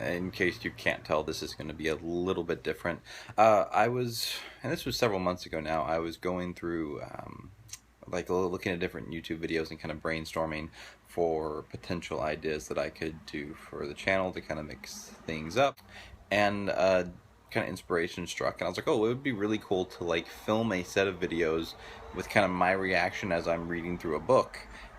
in case you can't tell, this is going to be a little bit different. And this was several months ago now, I was going through, like, looking at different YouTube videos and kind of brainstorming for potential ideas that I could do for the channel to kind of mix things up. And kind of inspiration struck, and I was like, oh, it would be really cool to like film a set of videos with kind of my reaction as I'm reading through a book,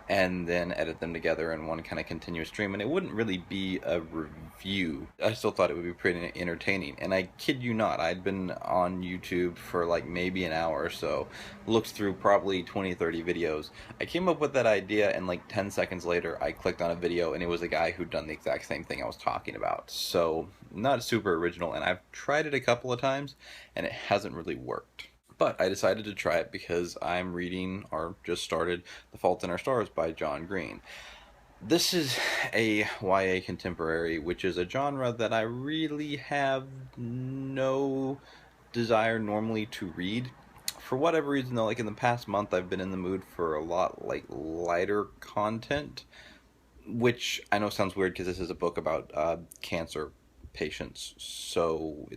and then edit them together in one kind of continuous stream. And it wouldn't really be a review. I still thought it would be pretty entertaining, and I kid you not, I'd been on YouTube for like maybe an hour or so, looked through probably 20-30 videos. I came up with that idea, and like 10 seconds later I clicked on a video and it was a guy who'd done the exact same thing I was talking about. So not super original, and I've tried it a couple of times and it hasn't really worked. But I decided to try it because I'm reading, or just started, The Fault in Our Stars by John Green. This is a YA contemporary, which is a genre that I really have no desire normally to read. For whatever reason though, like in the past month, I've been in the mood for a lot like lighter content, which I know sounds weird because this is a book about cancer patients, so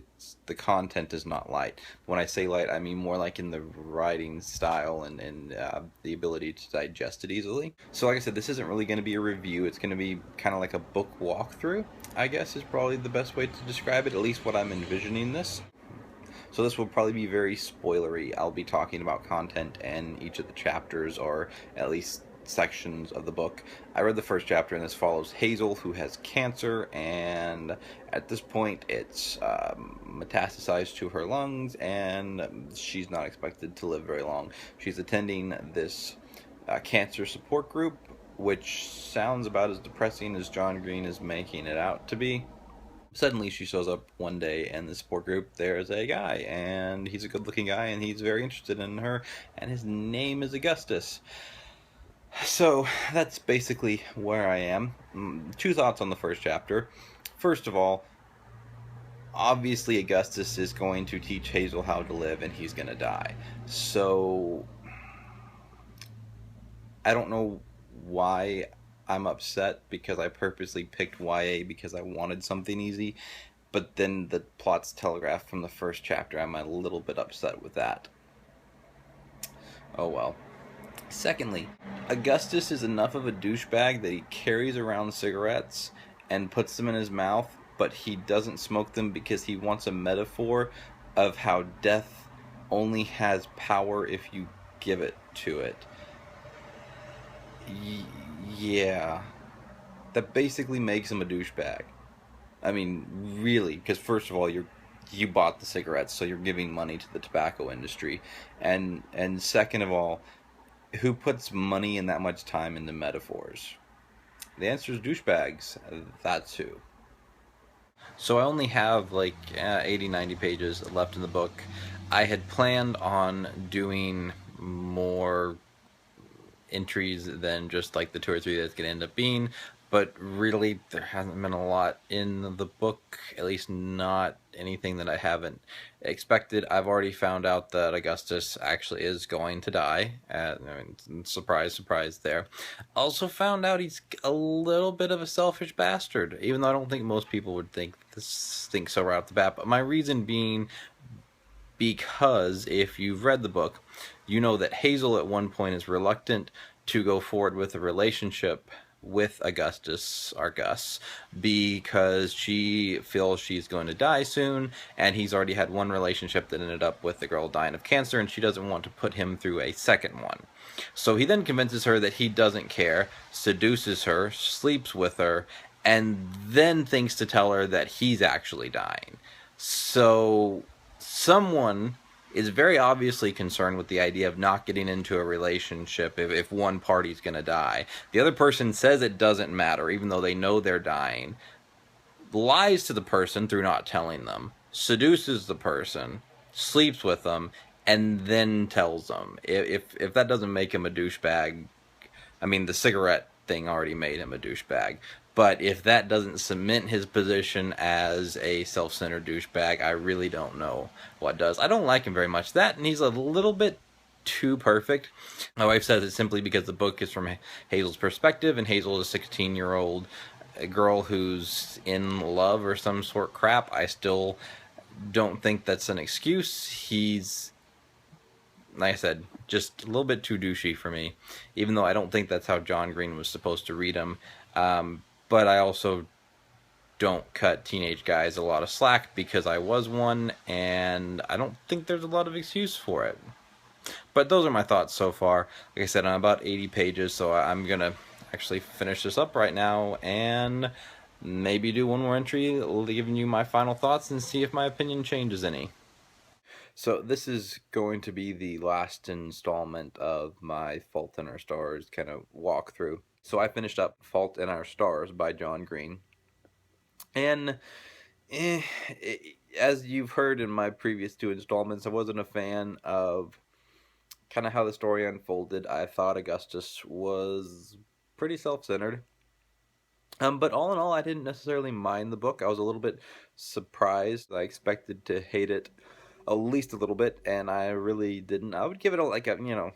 the content is not light. When I say light, I mean more like in the writing style and the ability to digest it easily. So like I said, this isn't really going to be a review. It's going to be kind of like a book walkthrough, I guess is probably the best way to describe it, at least what I'm envisioning this. So this will probably be very spoilery. I'll be talking about content and each of the chapters, or at least sections of the book. I read the first chapter, and this follows Hazel, who has cancer, and at this point it's metastasized to her lungs, and she's not expected to live very long. She's attending this cancer support group, which sounds about as depressing as John Green is making it out to be. Suddenly she shows up one day in the support group. There's a guy, and he's a good looking guy, and he's very interested in her, and his name is Augustus. So that's basically where I am. Two thoughts on the first chapter. First of all, obviously Augustus is going to teach Hazel how to live, and he's going to die. So I don't know why I'm upset, because I purposely picked YA because I wanted something easy, but then the plot's telegraphed from the first chapter. I'm a little bit upset with that. Oh well. Secondly, Augustus is enough of a douchebag that he carries around cigarettes and puts them in his mouth, but he doesn't smoke them because he wants a metaphor of how death only has power if you give it to it. Yeah. That basically makes him a douchebag. I mean, really, because first of all, you bought the cigarettes, so you're giving money to the tobacco industry, and second of all, who puts money and that much time into metaphors? The answer is douchebags. That's who. So I only have like 80-90 pages left in the book. I had planned on doing more entries than just like the 2 or 3 that's going to end up being, but really there hasn't been a lot in the book, at least not anything that I haven't expected. I've already found out that Augustus actually is going to die. I mean, surprise, surprise there. Also found out he's a little bit of a selfish bastard, even though I don't think most people would think so right off the bat. But my reason being, because if you've read the book, you know that Hazel at one point is reluctant to go forward with a relationship with Augustus, or Gus, because she feels she's going to die soon, and he's already had one relationship that ended up with the girl dying of cancer, and she doesn't want to put him through a second one. So he then convinces her that he doesn't care, seduces her, sleeps with her, and then thinks to tell her that he's actually dying. So someone is very obviously concerned with the idea of not getting into a relationship if one party's going to die. The other person says it doesn't matter, even though they know they're dying. Lies to the person through not telling them. Seduces the person. Sleeps with them. And then tells them. If that doesn't make him a douchebag, I mean, the cigarette thing already made him a douchebag. But if that doesn't cement his position as a self-centered douchebag, I really don't know what does. I don't like him very much. That, and he's a little bit too perfect. My wife says it's simply because the book is from Hazel's perspective, and Hazel is a 16-year-old a girl who's in love or some sort crap, I still don't think that's an excuse. He's, like I said, just a little bit too douchey for me, even though I don't think that's how John Green was supposed to read him. But I also don't cut teenage guys a lot of slack because I was one, and I don't think there's a lot of excuse for it. But those are my thoughts so far. Like I said, I'm about 80 pages, so I'm gonna actually finish this up right now and maybe do one more entry giving you my final thoughts and see if my opinion changes any. So this is going to be the last installment of my Fault in Our Stars kind of walkthrough. So I finished up Fault in Our Stars by John Green. And eh, as you've heard in my previous two installments, I wasn't a fan of kind of how the story unfolded. I thought Augustus was pretty self-centered. But all in all, I didn't necessarily mind the book. I was a little bit surprised. I expected to hate it at least a little bit, and I really didn't. I would give it like a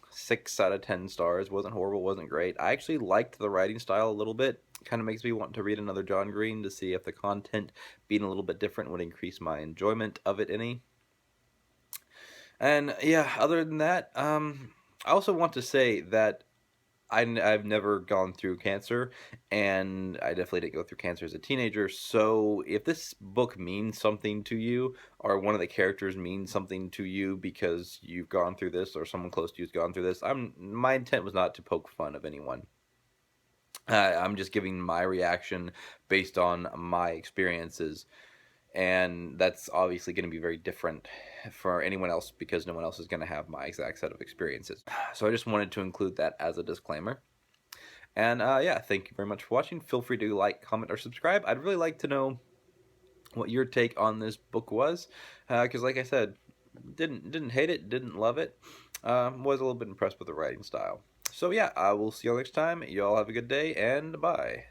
6 out of 10 stars. Wasn't horrible, wasn't great. I actually liked the writing style a little bit. Kind of makes me want to read another John Green to see if the content being a little bit different would increase my enjoyment of it any. And yeah, other than that, I also want to say that I've never gone through cancer, and I definitely didn't go through cancer as a teenager. So if this book means something to you, or one of the characters means something to you because you've gone through this, or someone close to you's gone through this, my intent was not to poke fun of anyone. I'm just giving my reaction based on my experiences, and that's obviously going to be very different for anyone else because no one else is going to have my exact set of experiences. So I just wanted to include that as a disclaimer. And yeah, thank you very much for watching. Feel free to like, comment, or subscribe. I'd really like to know what your take on this book was, because like I said, didn't hate it, didn't love it. Was a little bit impressed with the writing style. So yeah, I will see y'all next time. Y'all have a good day, and bye.